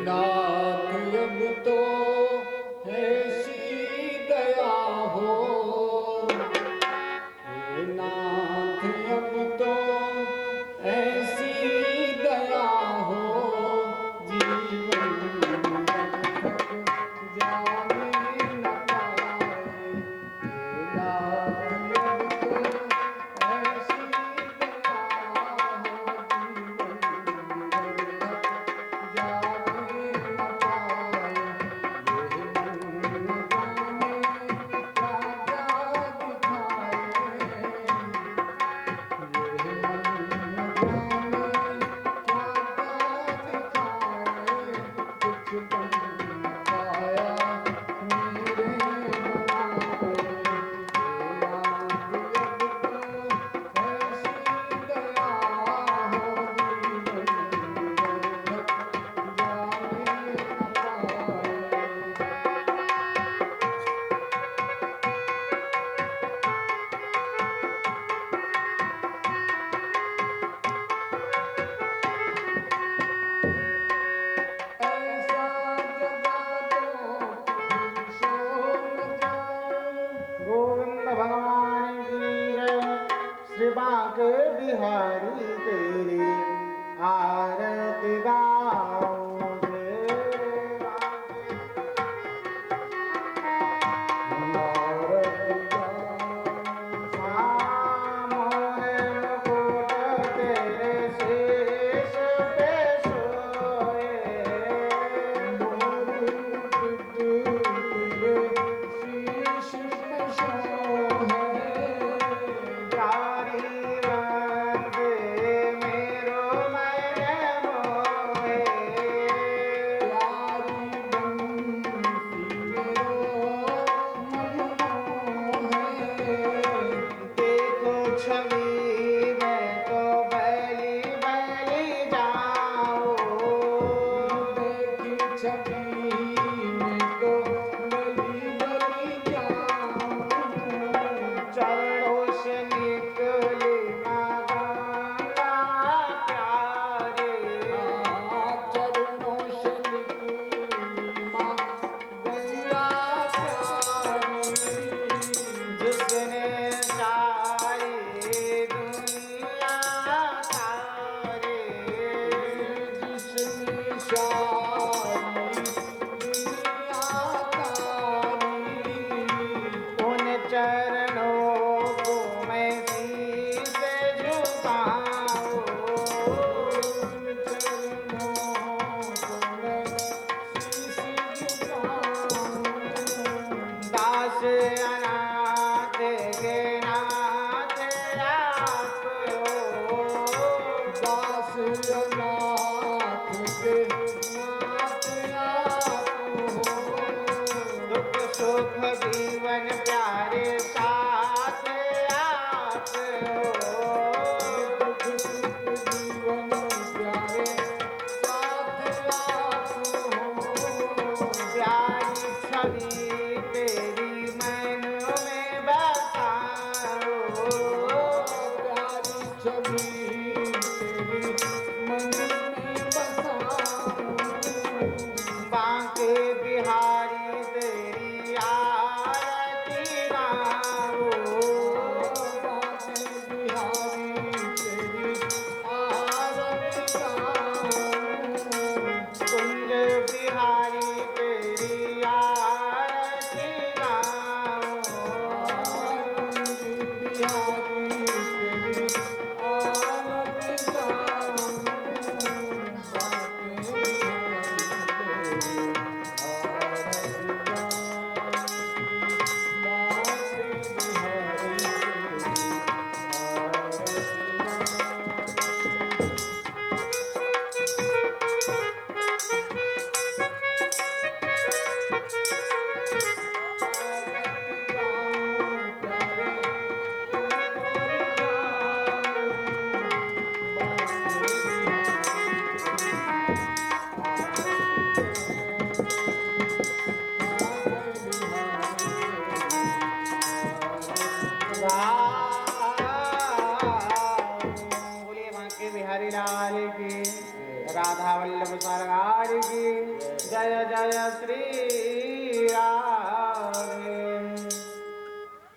नाथ अब तो ऐसी दया हो, हे नाथ अब तो ऐसी दया हो, जीवन व्यर्थक जाने न पाए। हे नाथ अब तो ऐसी दया हो, जीवन व्यर्थक जाने न पाए। ये मन न जाने क्या क्या दिखाए, ये मन न जाने क्या क्या दिखाए। कुछ बन न पाया मेरे बनाए। हे नाथ अब तो ऐसी दया हो, जीवन व्यर्थक जाने न पाए। ऐसा जगा दो फिर सो न जाऊं। गोविंद भगवान की जय। श्री बांके बिहारी तेरी आरती गाऊं रे बांके। आरती गाऊं श्याम मोरे मुकुट तेरे शीश पे सोए। मोर मुकुट तेरे शीश पे सोहे। प्यारी वंदे मेरो मन मोहे। प्यारी बंसी मेरो मन मोहे। देखो छवि में तो बलि बलि जाओ। देखी छवि में तो बलि बलि जाऊं। चरणों से निकली माँ गंगा प्यारे। चरणों से निकली माँ गंगा प्यारी। जिसने सारी दुनिया तारे। जिसने सारी दुनिया तारी। उन चरणों को मैं शीश झुकाऊं। उन चरणों को मैं शीश झुकाऊं। दास अनाथ के नाथ आप हो। दास अनाथ के नाथ आप हो। दुख सुख जीवन प्यारे सा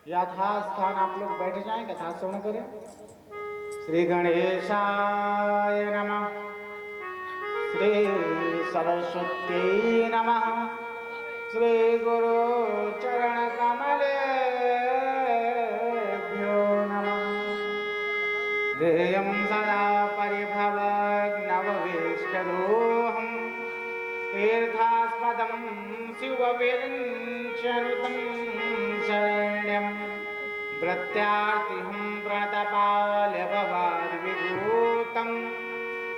यथास्थान आप लोग बैठ जाएं, कथा श्रवण करें। श्री गणेशाय नमः। श्री सरस्वती नमः। श्री गुरु चरण कमलेभ्यो नमः। ध्येयं सदा परिभवग्नववेष्टदोहम् तीर्थास्पदं शिवविरिञ्चनुतं शरण्यं प्रत्यार्तिहं प्रणतपाल्यभवाद्विभूतं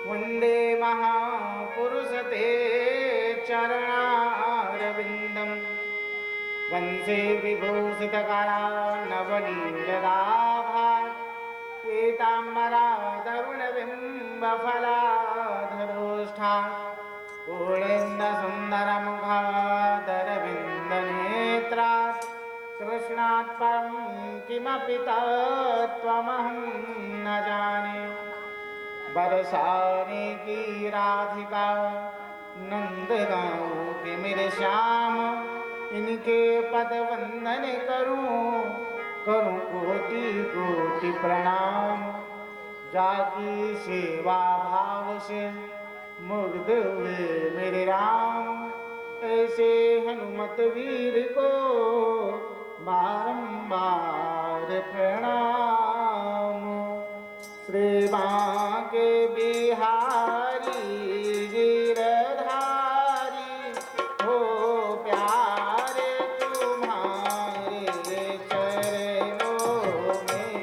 वन्दे महापुरुषते चरणारविन्दं वंशे विभूषितकरान्नवनीरदाभात् पीताम्बरादरुणबिम्बफलाधरोष्ठात् पूर्णेन्दुसुन्दरमुखादरविन्दनेत्रात् कृष्णात् परं किमपि तत्त्वमहं न जाने। बरसाने की राधिका नंदगांव के मेरे श्याम, इनके पद वंदन करूं करूं कोटि कोटि प्रणाम। जाकी सेवा भाव से मुग्ध हुए मेरे राम, ऐसे हनुमत वीर को बारंबार प्रणाम। श्री बांके बिहारी गिरधारी हो प्यारे तुम्हारे चरणों में।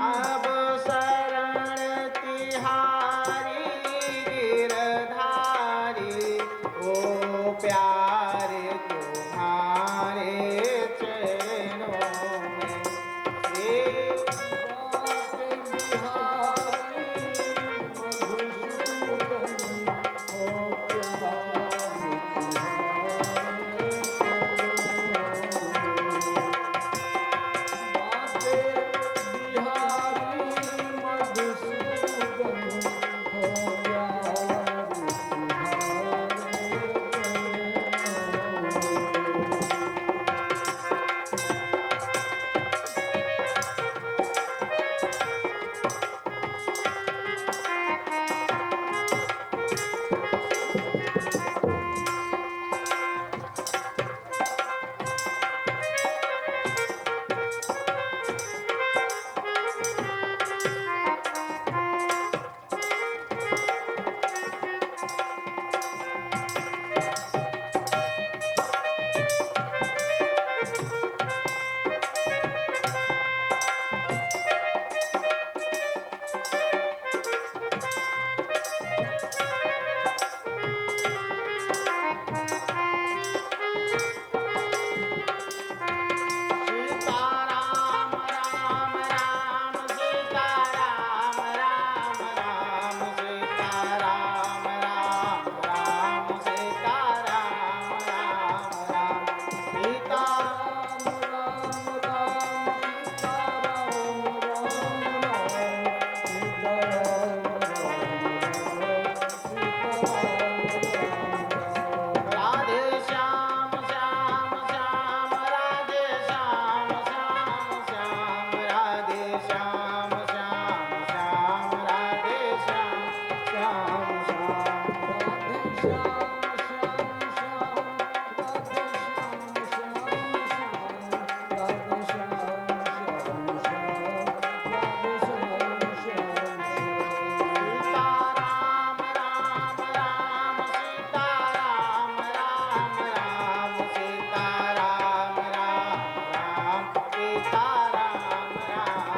अब शरण तिहारी राधे श्याम श्याम श्याम राधे श्याम श्याम श्याम राधे श्याम श्याम श्याम राधे श्याम श्याम श्याम सीता राम राम राम सीता राम राम राम सीता राम राम राम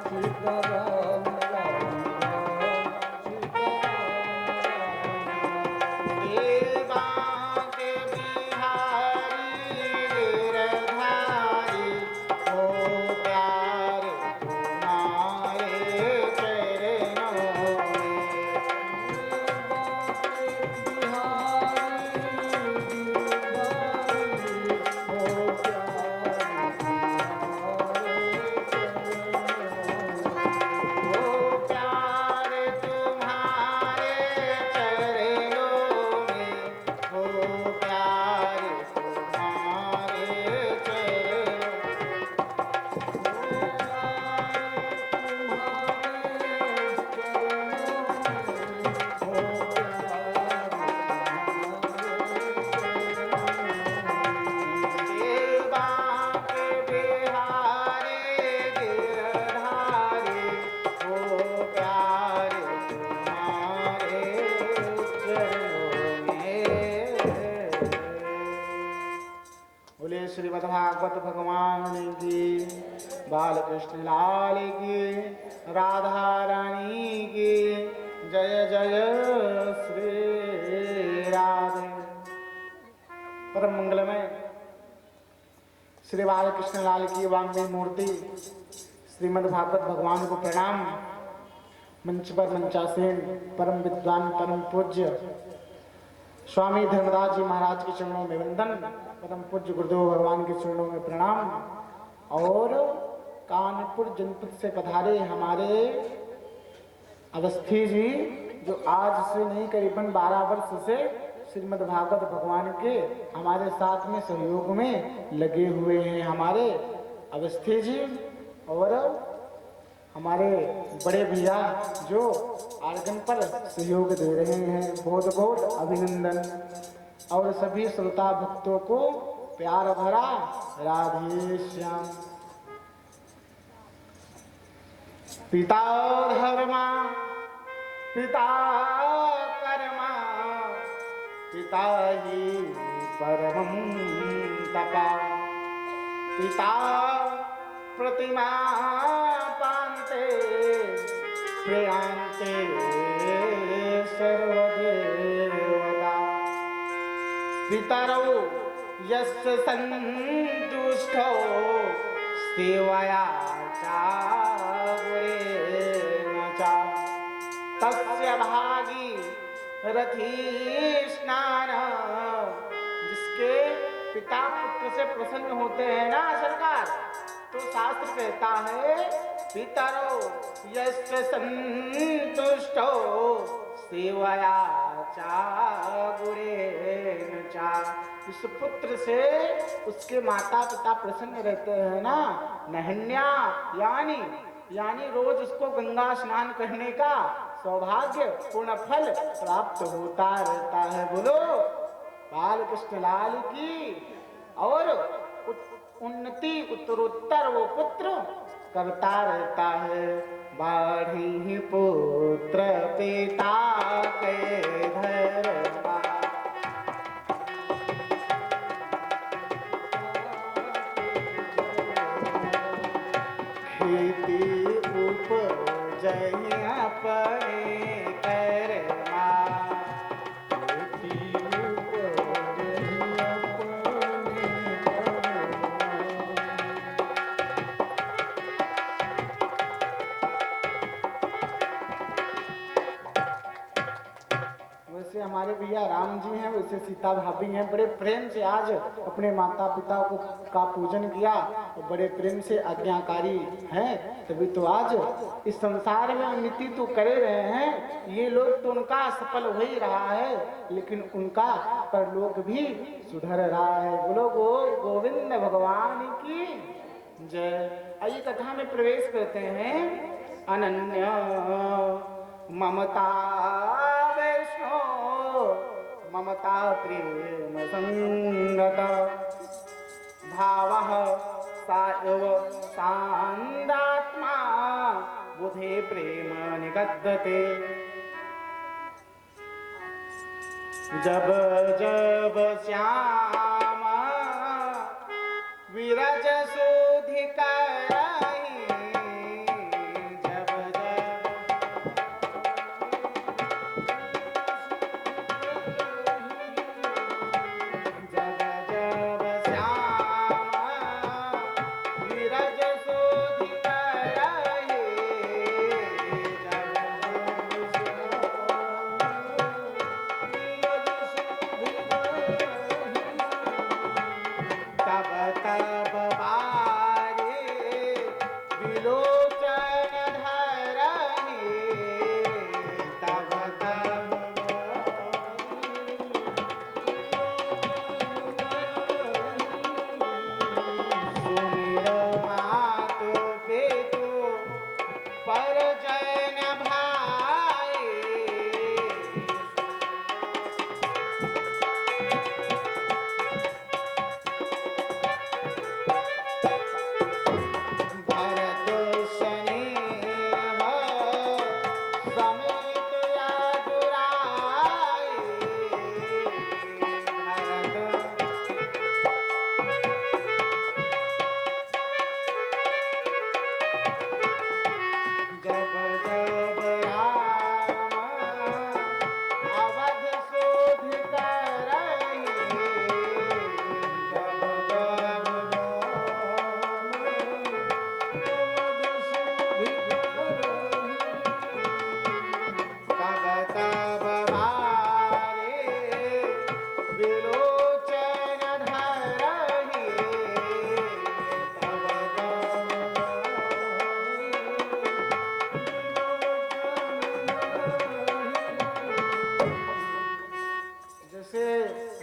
सीता राम राम राम देवा के बिहारी गिरधारी हो प्यार तुम्हारे चरणों में हो प्यार तुम्हारे चरणों में हो प्यार तुम्हारे चरणों देवा के बिहारी गिरधारी हो प्यार तुम्हारे चरणों में बोले श्रीमद्भागवत भगवान की बालकृष्ण लाल की राधा रानी की जय जय श्री राधे परम मंगलमय श्री बालकृष्ण लाल की वांग्मय मूर्ति श्रीमद् भागवत भगवान को प्रणाम। मंच पर मंचासीन परम विद्वान परम पूज्य स्वामी धर्मदास जी महाराज के चरणों में वंदन, परम पूज्य गुरुदेव भगवान के चरणों में प्रणाम। और कानपुर जनपद से पधारे हमारे अवस्थी जी जो आज से नहीं करीबन 12 वर्ष से श्रीमद् भागवत भगवान के हमारे साथ में सहयोग में लगे हुए हैं, हमारे अवस्थी जी और हमारे बड़े भैया जो आर्गन पर सहयोग दे रहे हैं, बहुत बहुत अभिनंदन। और सभी श्रोता भक्तों को प्यार भरा राधे श्याम। पिता धर्मा पिता कर्मा पिता ही परमं तपा पिता प्रतिमा पान्ते प्रयान्ते सर्वदेवता पितरौ यस्य सन्तुष्टौ सेवया चावरेण च तस्य भागी रथी स्नान। जिसके पिता पुत्र से प्रसन्न होते हैं ना सरकार, तो शास्त्र कहता है पितरो यस्य संतुष्टो सेवया चा गुणेन चा। इस पुत्र से उसके माता पिता प्रसन्न रहते हैं ना, नहन्या यानी रोज उसको गंगा स्नान करने का सौभाग्य पूर्ण फल प्राप्त होता रहता है। बोलो बालकृष्ण लाल की। और उन्नति उत्तरोत्तर वो पुत्र करता रहता है। बाढ़ी पुत्र पिता के धर्मा खेती उपजहि अपने कर्मा। वैसे जैसे हमारे भैया राम जी हैं वैसे सीता भाभी हैं, बड़े प्रेम से आज अपने माता पिता को का पूजन किया और बड़े प्रेम से आज्ञाकारी हैं, तभी तो आज इस संसार में उन्नति तो करे रहे हैं। ये लोग तो उनका सफल हो ही रहा है, लेकिन उनका परलोक भी सुधर रहा है। बोलो गोविंद भगवान की जय। आइए कथा में प्रवेश करते हैं। अनन्य ममता वैष्णो ममता प्रेम संगत भावः सा एव सान्दात्मा बुधे प्रेम निगद्यते। जब जब श्याम विरज सुधि करहि,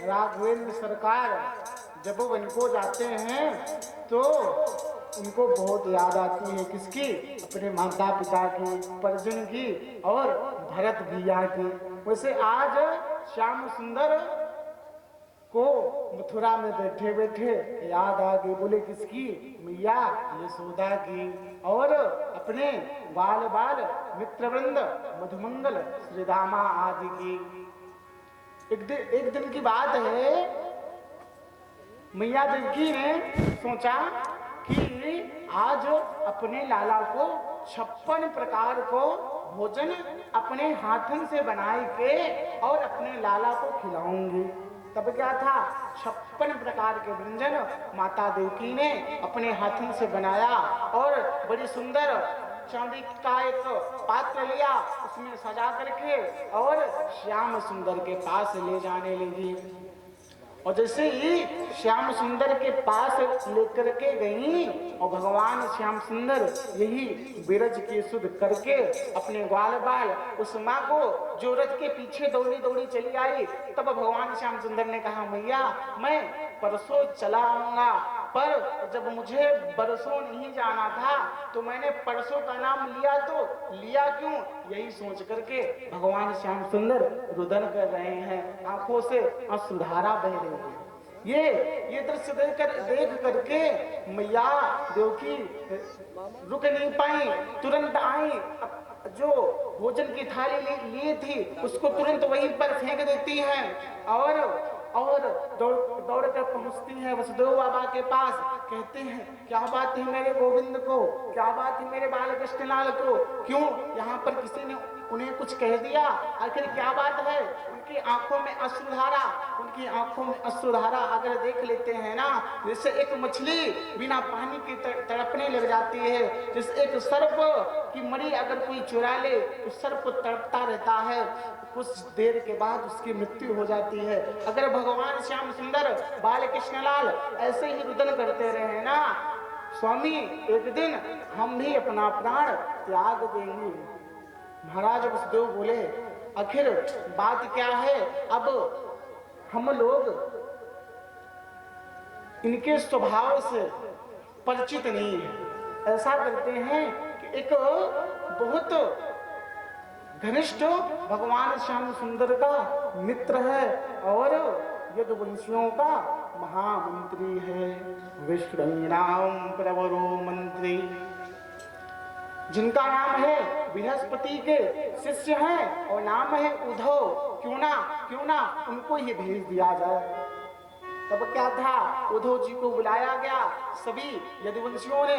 राघवेंद्र सरकार जब वन को जाते हैं तो उनको बहुत याद आती है, किसकी? अपने माता पिता की, परिजन की और भरत भैया की। वैसे आज श्याम सुंदर को मथुरा में बैठे बैठे याद आ गई। बोले किसकी? मैया यशोदा की और अपने बाल बाल मित्रवृंद मधुमंगल श्रीदामा आदि की। एक दिन की बात है, मैया देवकी ने सोचा कि आज अपने लाला को 56 प्रकार को भोजन अपने हाथन से बनाए के और अपने लाला को खिलाऊंगी। तब क्या था, 56 प्रकार के व्यंजन माता देवकी ने अपने हाथन से बनाया और बड़ी सुंदर चांदी का एक पात्र लिया, उसमें सजा करके और श्याम सुंदर के पास ले जाने लगी। और जैसे ही श्याम सुंदर के पास लेकर के गई और भगवान श्याम सुंदर यही बिरज की सुध करके अपने ग्वाल बाल उस माँ को जो रथ के पीछे दौड़ी दौड़ी चली आई, तब भगवान श्याम सुंदर ने कहा मैया मैं परसों चला आऊंगा, पर जब मुझे बरसों नहीं जाना था तो मैंने परसों का नाम लिया, तो लिया क्यों? यही सोच करके भगवान श्याम सुंदर रुदन कर रहे हैं, आंखों से अश्रुधारा बह रही है। ये दृश्य देख करके मैया देवकी रुक नहीं पाई, तुरंत आई, जो भोजन की थाली ली थी उसको तुरंत वहीं पर फेंक देती हैं और दौड़ कर पहुंचती है वसुदेव बाबा के पास। कहते हैं क्या बात है मेरे गोविंद को, क्या बात है मेरे बाल कृष्णलाल को, क्यों यहाँ पर किसी ने उन्हें कुछ कह दिया, आखिर क्या बात है। उनकी आंखों में अश्रुधारा, उनकी आंखों में अश्रुधारा अगर देख लेते हैं ना, जैसे एक मछली बिना पानी की तड़पने लग जाती है, जैसे एक सर्प की मरी अगर कोई चुरा ले तो सर्प तड़पता रहता है, कुछ देर के बाद उसकी मृत्यु हो जाती है। अगर भगवान श्याम सुंदर बाल कृष्णलाल ऐसे ही रुदन करते रहे ना, स्वामी एक दिन हम भी अपना प्राण त्याग देंगे। महाराज वसुदेव बोले आखिर बात क्या है, अब हम लोग इनके स्वभाव से परिचित नहीं है। ऐसा करते हैं कि एक बहुत घनिष्ठ भगवान श्याम सुंदर का मित्र है और यदुवंशियों का महामंत्री है, विष्णुनाम प्रवरो मंत्री, जिनका नाम है बृहस्पति के शिष्य हैं और नाम है उद्धव। क्यों ना उनको ही भेज दिया जाए। तब क्या था, उद्धव जी को बुलाया गया। सभी यदुवंशियों ने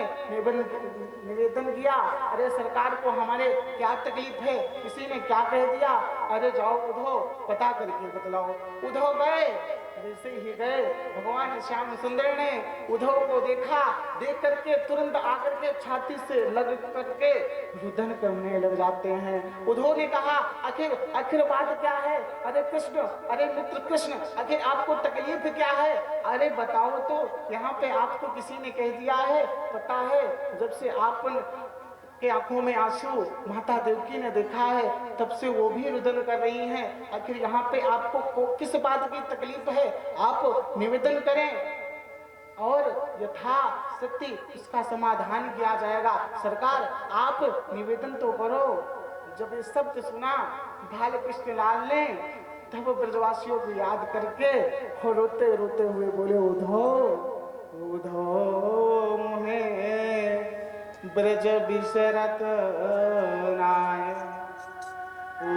निवेदन किया, अरे सरकार को हमारे क्या तकलीफ है, किसी ने क्या कह दिया, अरे जाओ उद्धव पता करके बतलाओ। उद्धव गए, जैसे ही गए भगवान श्याम सुंदर ने उद्धव को देखा, देख करके तुरंत आकर के छाती से लग करके रुदन करने लग जाते हैं। उद्धव ने कहा आखिर बात क्या है, अरे कृष्ण, अरे मित्र कृष्ण, आखिर आपको तकलीफ क्या है, अरे बताओ तो, यहाँ पे आपको किसी ने कह दिया है, पता है जब से आप के आंखों में आंसू माता देवकी ने देखा है तब से वो भी रुदन कर रही हैं। आखिर यहाँ पे आपको किस बात की तकलीफ है, आप निवेदन करें और यथाशक्ति इसका समाधान किया जाएगा। सरकार आप निवेदन तो करो। जब ये शब्द सुना बाल कृष्णलाल ने तब ब्रजवासियों को याद करके और रोते रोते हुए बोले उद्धव उद्धव मुहे ब्रज बिसरत नाय,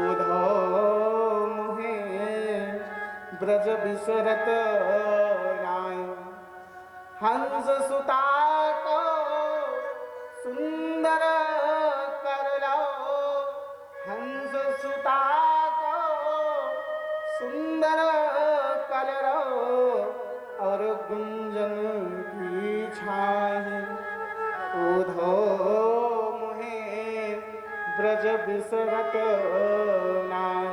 उद्धव मुहे ब्रज बिसरत नाय, हंस सुता को सुंदर कर लो, हंस सुता को सुंदर कर लो और गुंजन की छाई, उद्धव मुहे ब्रज बिसरत नाय।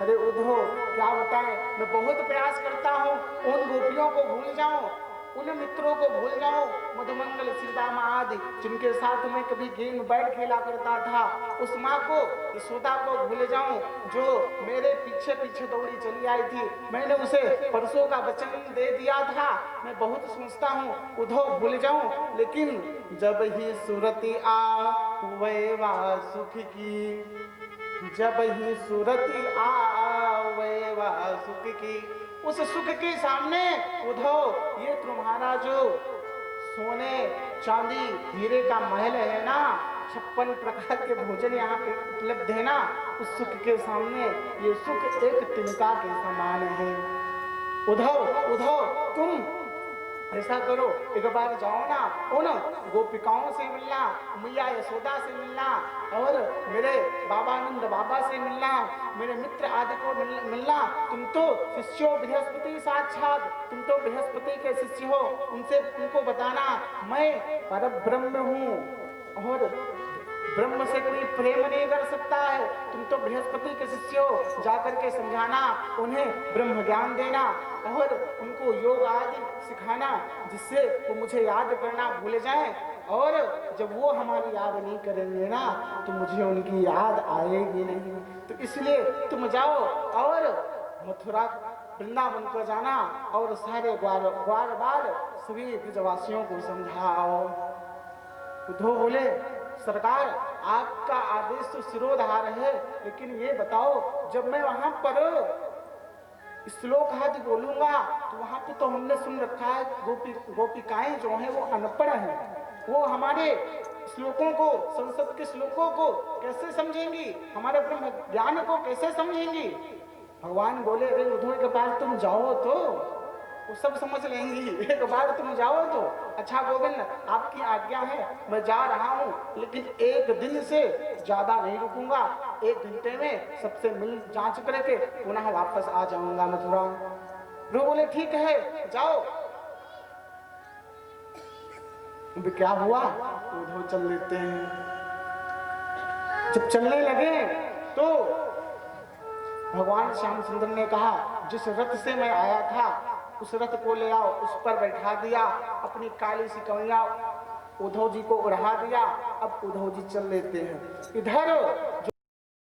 अरे उद्धव क्या बताएं, मैं बहुत प्रयास करता हूँ उन गोपियों को भूल जाऊं, उन मित्रों को भूल जाऊं, मधुमंगल सीतामा आदि जिनके साथ मैं कभी गेम बैट खेला करता था, उस माँ को यशोदा को भूल जाऊं जो मेरे पीछे पीछे दौड़ी चली आई थी, मैंने उसे परसों का वचन दे दिया था। मैं बहुत सोचता हूँ उद्धव भूल जाऊं, लेकिन जब ही सूरती आवे सुख की, जब ही सूरती आवे सुख की, उस सुख के सामने उद्धव ये तुम्हारा जो सोने चांदी हीरे का महल है ना, 56 प्रकार के भोजन यहाँ पे उपलब्ध है ना, उस सुख के सामने ये सुख एक तिनका के समान है। उद्धव उद्धव तुम ऐसा करो, एक बार जाओ ना उन गोपिकाओं से मिलना, मैया यशोदा से मिलना और मेरे बाबानंद बाबा से मिलना, मेरे मित्र आदि को मिलना। तुम तो शिष्य हो बृहस्पति साक्षात, तुम तो बृहस्पति के शिष्य हो, उनसे उनको बताना मैं परब्रह्म हूँ और ब्रह्म से कोई प्रेम नहीं कर सकता है। तुम तो बृहस्पति के शिष्य हो, जाकर के समझाना, उन्हें ब्रह्म ज्ञान देना और उनको योग आदि सिखाना, जिससे वो मुझे याद करना भूल जाएं। और जब वो हमारी याद नहीं करेंगे ना तो मुझे उनकी याद आएगी नहीं। तो इसलिए तुम जाओ और मथुरा वृंदावन को जाना और सारे ग्वार बार सभी ब्रजवासियों को समझाओ। उद्धव बोले सरकार आपका आदेश तो सिरोधार है, लेकिन ये बताओ जब मैं वहां पर श्लोक आदि बोलूंगा तो वहां पे तो हमने सुन रखा है गोपिकाएं जो हैं वो अनपढ़ हैं, वो हमारे श्लोकों को, संसद के श्लोकों को कैसे समझेंगी, हमारे ब्रह्म ज्ञान को कैसे समझेंगी। भगवान बोले अरे उद्धव के पास तुम जाओ तो वो सब समझ लेंगी, एक बार तुम जाओ तो। अच्छा गोविंद आपकी आज्ञा है, मैं जा रहा हूँ, लेकिन एक दिन से ज्यादा नहीं रुकूंगा, 1 घंटे में सबसे मिल जांच करके पुनः वापस आ जाऊंगा मथुरा। ध्रुव बोले ठीक है जाओ। अब क्या हुआ, उद्धव चल लेते हैं। जब चलने लगे तो भगवान श्याम सुंदर ने कहा जिस रथ से मैं आया था उस रथ को ले आओ, उस पर बैठा दिया, अपनी काली सी कवैया उद्धव जी को उड़ा दिया। अब उद्धव जी चल लेते हैं। इधर